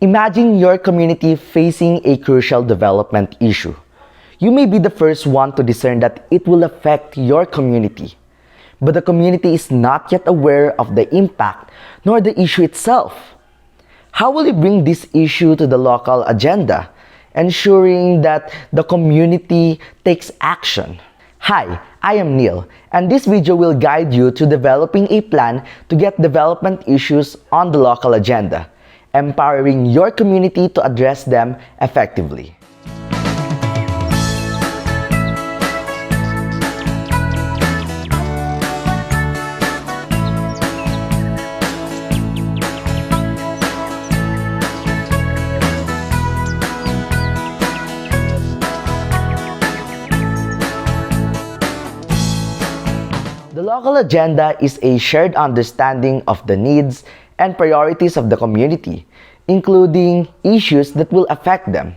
Imagine your community facing a crucial development issue. You may be the first one to discern that it will affect your community, but the community is not yet aware of the impact nor the issue itself. How will you bring this issue to the local agenda, ensuring that the community takes action? Hi, I am Neil, and this video will guide you to developing a plan to get development issues on the local agenda, empowering your community to address them effectively. The local agenda is a shared understanding of the needs and priorities of the community, including issues that will affect them.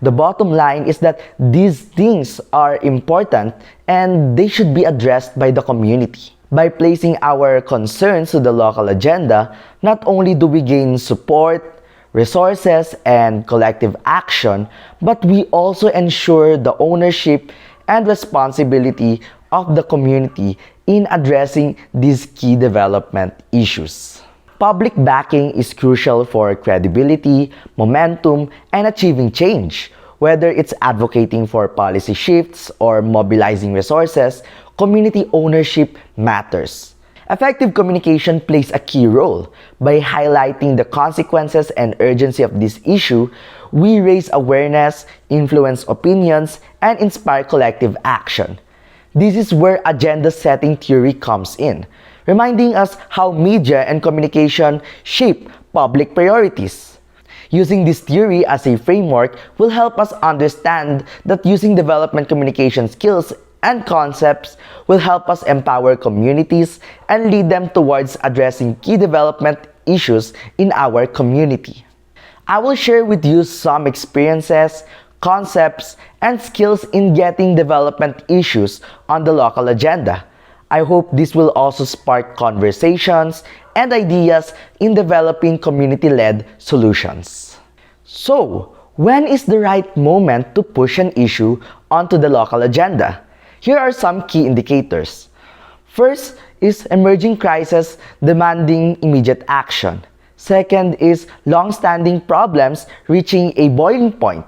The bottom line is that these things are important and they should be addressed by the community. By placing our concerns to the local agenda, not only do we gain support, resources, and collective action, but we also ensure the ownership and responsibility of the community in addressing these key development issues. Public backing is crucial for credibility, momentum, and achieving change. Whether it's advocating for policy shifts or mobilizing resources, community ownership matters. Effective communication plays a key role. By highlighting the consequences and urgency of this issue, we raise awareness, influence opinions, and inspire collective action. This is where agenda setting theory comes in, reminding us how media and communication shape public priorities. Using this theory as a framework will help us understand that using development communication skills and concepts will help us empower communities and lead them towards addressing key development issues in our community. I will share with you some experiences, concepts, and skills in getting development issues on the local agenda. I hope this will also spark conversations and ideas in developing community-led solutions. So, when is the right moment to push an issue onto the local agenda? Here are some key indicators. First is emerging crisis demanding immediate action. Second is long-standing problems reaching a boiling point.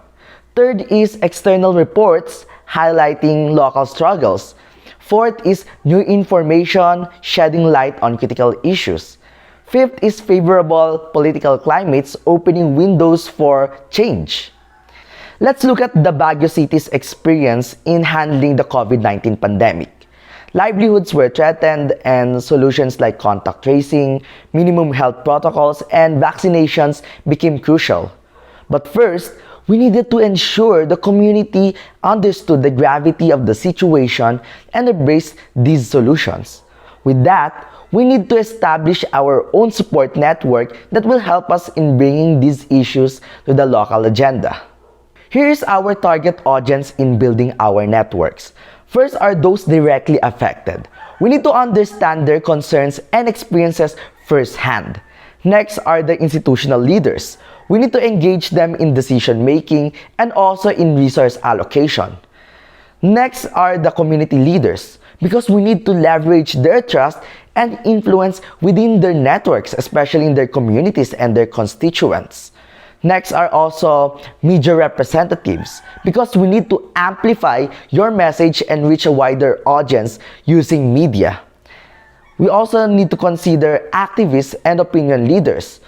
Third is external reports highlighting local struggles. Fourth is new information shedding light on critical issues. Fifth is favorable political climates opening windows for change. Let's look at the Baguio City's experience in handling the COVID-19 pandemic. Livelihoods were threatened and solutions like contact tracing, minimum health protocols, and vaccinations became crucial. But first, we needed to ensure the community understood the gravity of the situation and embraced these solutions. With that, we need to establish our own support network that will help us in bringing these issues to the local agenda. Here is our target audience in building our networks. First are those directly affected. We need to understand their concerns and experiences firsthand. Next are the institutional leaders. We need to engage them in decision-making and also in resource allocation. Next are the community leaders, because we need to leverage their trust and influence within their networks, especially in their communities and their constituents. Next are also media representatives, because we need to amplify your message and reach a wider audience using media. We also need to consider activists and opinion leaders.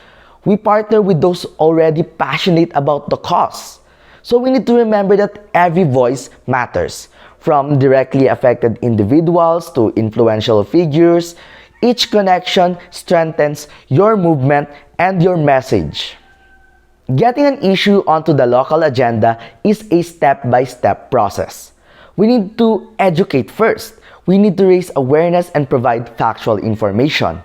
We partner with those already passionate about the cause. So we need to remember that every voice matters. From directly affected individuals to influential figures, each connection strengthens your movement and your message. Getting an issue onto the local agenda is a step-by-step process. We need to educate first. We need to raise awareness and provide factual information.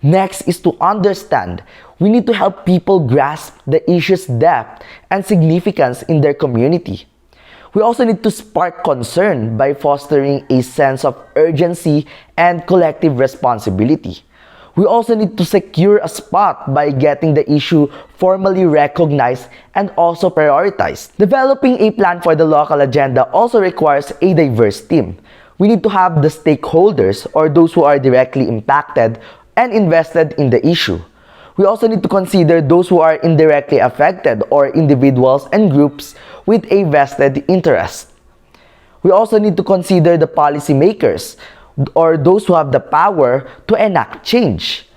Next is to understand. We need to help people grasp the issue's depth and significance in their community. We also need to spark concern by fostering a sense of urgency and collective responsibility. We also need to secure a spot by getting the issue formally recognized and also prioritized. Developing a plan for the local agenda also requires a diverse team. We need to have the stakeholders or those who are directly impacted and invested in the issue. We also need to consider those who are indirectly affected or individuals and groups with a vested interest. We also need to consider the policymakers or those who have the power to enact change.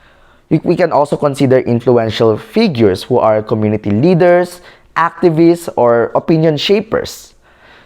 We can also consider influential figures who are community leaders, activists, or opinion shapers.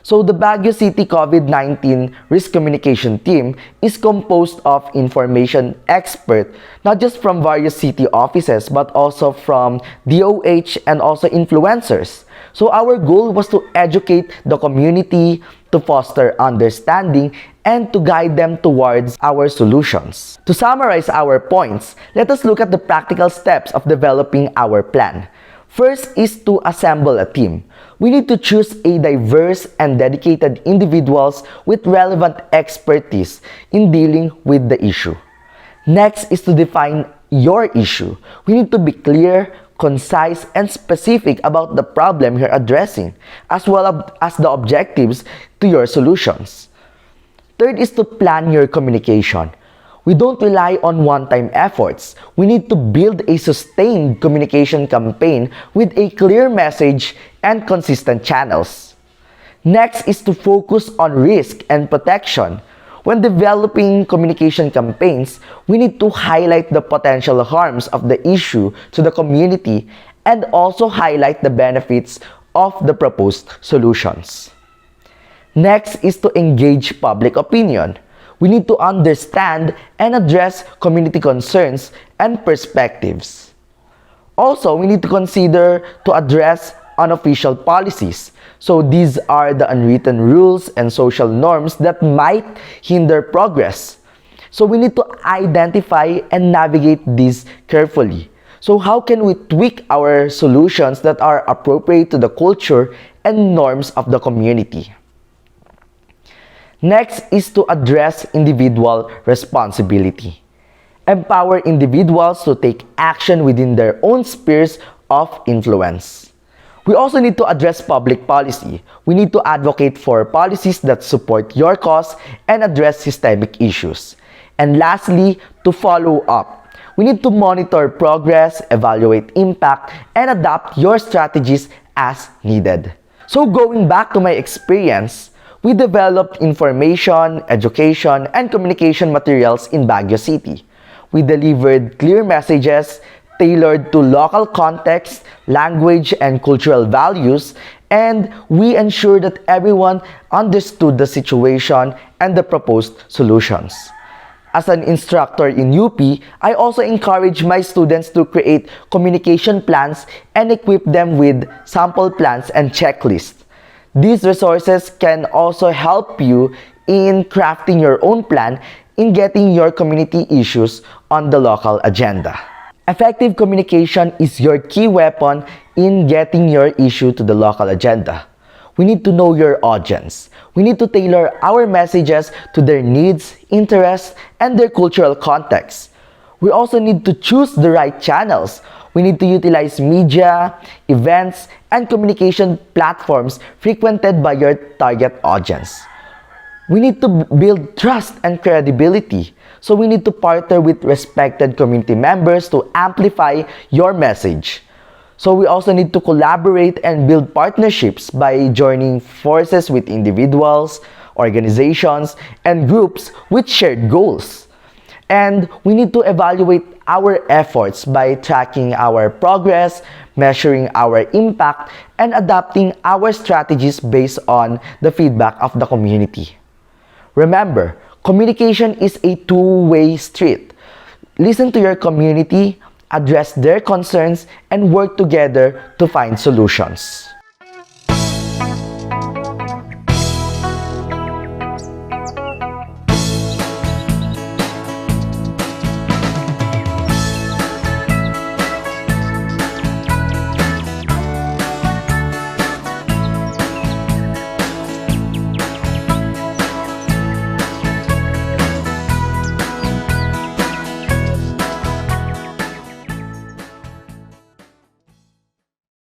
So the Baguio City COVID-19 Risk Communication Team is composed of information experts, not just from various city offices, but also from DOH and also influencers. So our goal was to educate the community, to foster understanding, and to guide them towards our solutions. To summarize our points, let us look at the practical steps of developing our plan. First is to assemble a team. We need to choose a diverse and dedicated individuals with relevant expertise in dealing with the issue. Next is to define your issue. We need to be clear, concise, and specific about the problem you're addressing, as well as the objectives to your solutions. Third is to plan your communication. We don't rely on one-time efforts. We need to build a sustained communication campaign with a clear message and consistent channels. Next is to focus on risk and protection. When developing communication campaigns, we need to highlight the potential harms of the issue to the community and also highlight the benefits of the proposed solutions. Next is to engage public opinion. We need to understand and address community concerns and perspectives. Also, we need to consider to address unofficial policies. So these are the unwritten rules and social norms that might hinder progress. So we need to identify and navigate these carefully. So how can we tweak our solutions that are appropriate to the culture and norms of the community? Next is to address individual responsibility. Empower individuals to take action within their own spheres of influence. We also need to address public policy. We need to advocate for policies that support your cause and address systemic issues. And lastly, to follow up. We need to monitor progress, evaluate impact, and adapt your strategies as needed. So going back to my experience, we developed information, education, and communication materials in Baguio City. We delivered clear messages tailored to local context, language, and cultural values, and we ensured that everyone understood the situation and the proposed solutions. As an instructor in UP, I also encourage my students to create communication plans and equip them with sample plans and checklists. These resources can also help you in crafting your own plan in getting your community issues on the local agenda. Effective communication is your key weapon in getting your issue to the local agenda. We need to know your audience. We need to tailor our messages to their needs, interests, and their cultural context. We also need to choose the right channels. We need to utilize media, events, and communication platforms frequented by your target audience. We need to build trust and credibility. So we need to partner with respected community members to amplify your message. So we also need to collaborate and build partnerships by joining forces with individuals, organizations, and groups with shared goals. And we need to evaluate our efforts by tracking our progress, measuring our impact, and adapting our strategies based on the feedback of the community. Remember, communication is a two-way street. Listen to your community, address their concerns, and work together to find solutions.